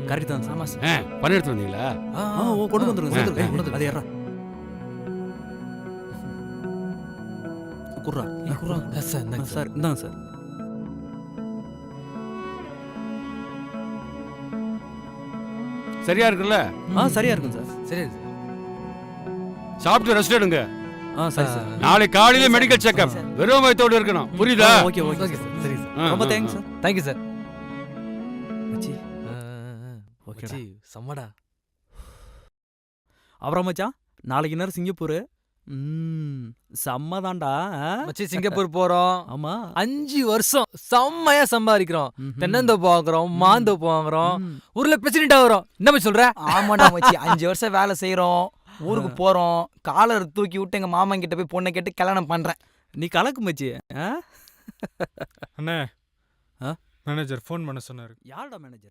Correct தான் sir. ஆமா sir. பணம் எடுத்து வந்தீங்களா? கொண்டு வந்துருங்க. அது ஏறா குர்ரா சார். இந்தாங்க சார். சரியா இருக்குல்ல? சரியா இருக்கும் சார். சரி சாப்பிட்டு ரெஸ்ட் எடுங்க. சரி சார். நாளை காலையில மெடிக்கல் செக்அப். வெறும் வயித்தோட இருக்கணும். புரியுதா? Okay sir. சரி சார். ரொம்ப தேங்க்ஸ் சார். Thank you sir. மச்சி ஓகேடா சம்மடா. அப்புறம் மச்சான் நாளைக்கு நேரம் சிங்கப்பூர். செம்மதான்டா. மச்சி சிங்கப்பூர் போறோம். ஆமா 5 வருஷம் செம்மையா சம்பாதிக்கிறோம். தென்னந்தோப்பு வாங்குறோம், மாந்தோப்பு வாங்குறோம், ஊர்ல பிரசிடென்ட் ஆகுறோம். என்ன மச்சி சொல்ற? ஆமாடா மச்சி 5 வருஷம் வேலை செய்யறோம், ஊருக்கு போறோம், காலர் தூக்கி விட்டு எங்க மாமன் கிட்ட போய் பொண்ணை கேட்டு கல்யாணம் பண்றேன். நீ கலக்கு மச்சி. அண்ணே மேனேஜர் ஃபோன் பண்ண சொன்னாரு. யாருடா மேனேஜர்?